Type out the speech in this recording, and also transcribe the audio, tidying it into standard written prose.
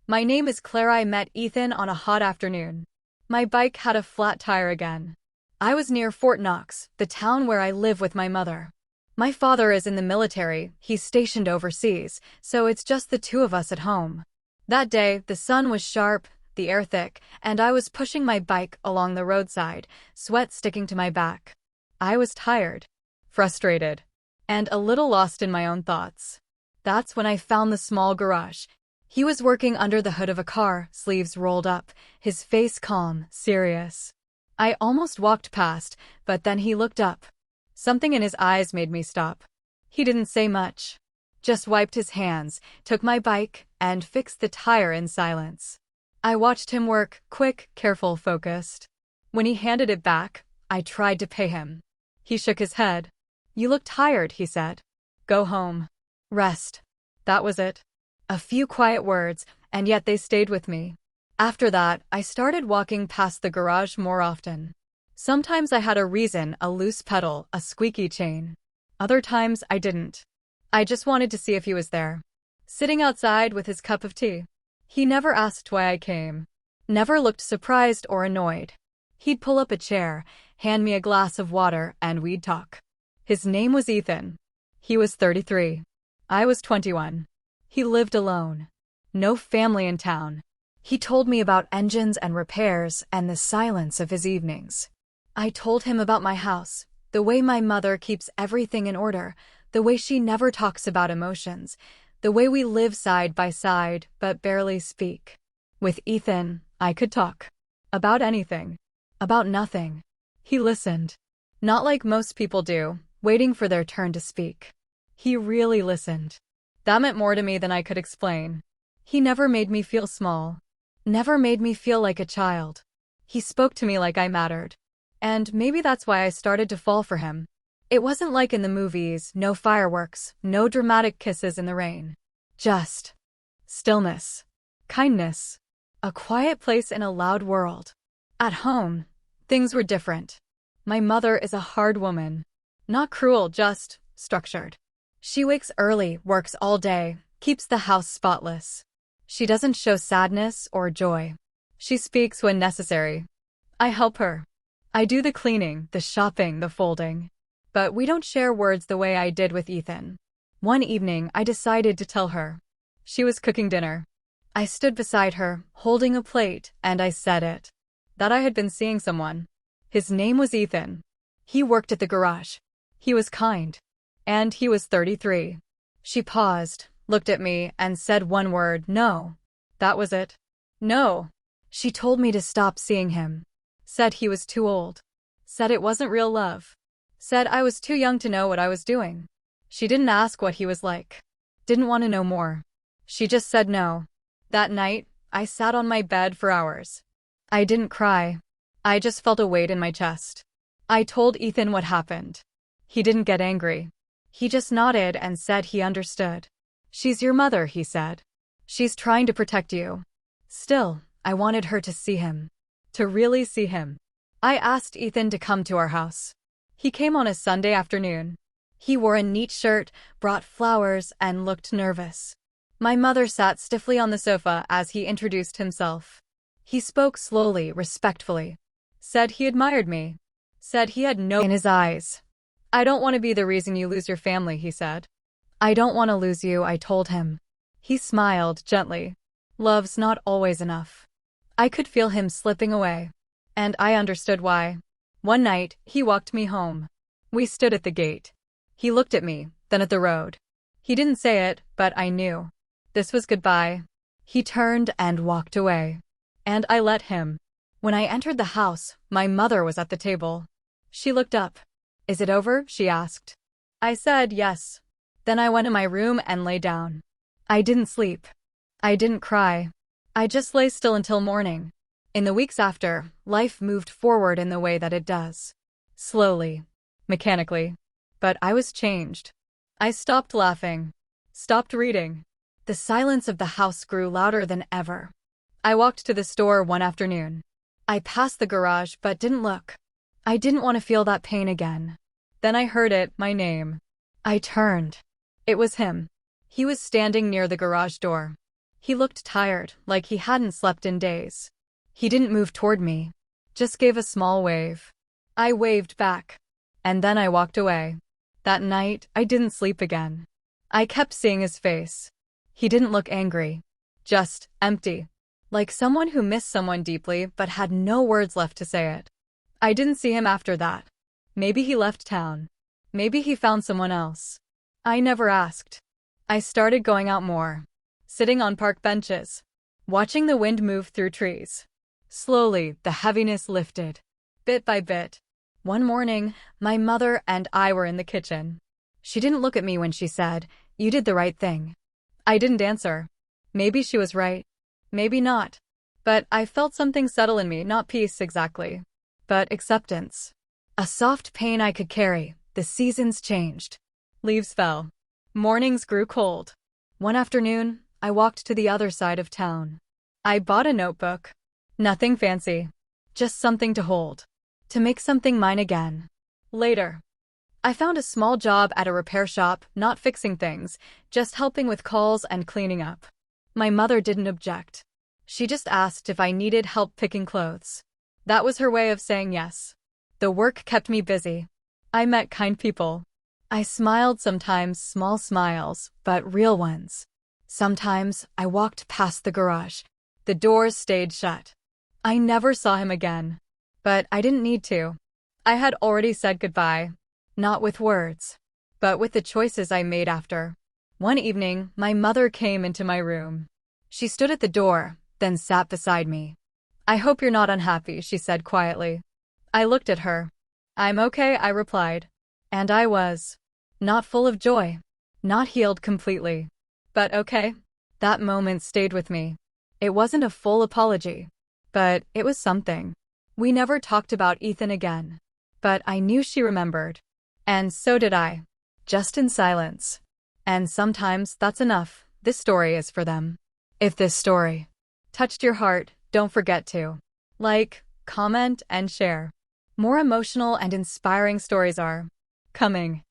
My name is Claire. I met Ethan on a hot afternoon. My bike had a flat tire again. I was near Fort Knox, the town where I live with my mother. My father is in the military, he's stationed overseas, so it's just the two of us at home. That day, the sun was sharp, the air thick, and I was pushing my bike along the roadside, sweat sticking to my back. I was tired, frustrated, and a little lost in my own thoughts. That's when I found the small garage. He was working under the hood of a car, sleeves rolled up, his face calm, serious. I almost walked past, but then he looked up. Something in his eyes made me stop. He didn't say much. Just wiped his hands, took my bike, and fixed the tire in silence. I watched him work, quick, careful, focused. When he handed it back, I tried to pay him. He shook his head. "You look tired," he said. "Go home. Rest." That was it. A few quiet words, and yet they stayed with me. After that, I started walking past the garage more often. Sometimes I had a reason, a loose pedal, a squeaky chain. Other times I didn't. I just wanted to see if he was there. Sitting outside with his cup of tea. He never asked why I came. Never looked surprised or annoyed. He'd pull up a chair, hand me a glass of water, and we'd talk. His name was Ethan. He was 33. I was 21. He lived alone. No family in town. He told me about engines and repairs and the silence of his evenings. I told him about my house, the way my mother keeps everything in order, the way she never talks about emotions, the way we live side by side but barely speak. With Ethan, I could talk. About anything. About nothing. He listened. Not like most people do, waiting for their turn to speak. He really listened. That meant more to me than I could explain. He never made me feel small. Never made me feel like a child. He spoke to me like I mattered. And maybe that's why I started to fall for him. It wasn't like in the movies, no fireworks, no dramatic kisses in the rain. Just stillness, kindness, a quiet place in a loud world. At home, things were different. My mother is a hard woman. Not cruel, just structured. She wakes early, works all day, keeps the house spotless. She doesn't show sadness or joy. She speaks when necessary. I help her. I do the cleaning, the shopping, the folding. But we don't share words the way I did with Ethan. One evening, I decided to tell her. She was cooking dinner. I stood beside her, holding a plate, and I said it. That I had been seeing someone. His name was Ethan. He worked at the garage. He was kind. And he was 33. She paused, looked at me, and said one word, "No." That was it. No. She told me to stop seeing him. Said he was too old. Said it wasn't real love. Said I was too young to know what I was doing. She didn't ask what he was like. Didn't want to know more. She just said no. That night, I sat on my bed for hours. I didn't cry. I just felt a weight in my chest. I told Ethan what happened. He didn't get angry. He just nodded and said he understood. "She's your mother," he said. "She's trying to protect you." Still, I wanted her to see him. To really see him. I asked Ethan to come to our house. He came on a Sunday afternoon. He wore a neat shirt, brought flowers, and looked nervous. My mother sat stiffly on the sofa as he introduced himself. He spoke slowly, respectfully. Said he admired me. Said he had no in his eyes. "I don't want to be the reason you lose your family," he said. "I don't want to lose you," I told him. He smiled gently. Love's not always enough. I could feel him slipping away. And I understood why. One night, he walked me home. We stood at the gate. He looked at me, then at the road. He didn't say it, but I knew. This was goodbye. He turned and walked away. And I let him. When I entered the house, my mother was at the table. She looked up. "Is it over?" she asked. I said yes. Then I went to my room and lay down. I didn't sleep. I didn't cry. I just lay still until morning. In the weeks after, life moved forward in the way that it does. Slowly. Mechanically. But I was changed. I stopped laughing. Stopped reading. The silence of the house grew louder than ever. I walked to the store one afternoon. I passed the garage but didn't look. I didn't want to feel that pain again. Then I heard it, my name. I turned. It was him. He was standing near the garage door. He looked tired, like he hadn't slept in days. He didn't move toward me, just gave a small wave. I waved back. And then I walked away. That night, I didn't sleep again. I kept seeing his face. He didn't look angry. Just empty. Like someone who missed someone deeply but had no words left to say it. I didn't see him after that. Maybe he left town. Maybe he found someone else. I never asked. I started going out more. Sitting on park benches. Watching the wind move through trees. Slowly, the heaviness lifted. Bit by bit. One morning, my mother and I were in the kitchen. She didn't look at me when she said, "You did the right thing." I didn't answer. Maybe she was right. Maybe not. But I felt something settle in me, not peace exactly, but acceptance. A soft pain I could carry. The seasons changed. Leaves fell. Mornings grew cold. One afternoon, I walked to the other side of town. I bought a notebook. Nothing fancy. Just something to hold. To make something mine again. Later, I found a small job at a repair shop, not fixing things, just helping with calls and cleaning up. My mother didn't object. She just asked if I needed help picking clothes. That was her way of saying yes. The work kept me busy. I met kind people. I smiled sometimes, small smiles, but real ones. Sometimes I walked past the garage. The doors stayed shut. I never saw him again. But I didn't need to. I had already said goodbye. Not with words, but with the choices I made after. One evening, my mother came into my room. She stood at the door, then sat beside me. "I hope you're not unhappy," she said quietly. I looked at her. "I'm okay," I replied. And I was. Not full of joy. Not healed completely. But okay. That moment stayed with me. It wasn't a full apology. But it was something. We never talked about Ethan again. But I knew she remembered. And so did I. Just in silence. And sometimes that's enough. This story is for them. If this story touched your heart, don't forget to like, comment, and share. More emotional and inspiring stories are coming.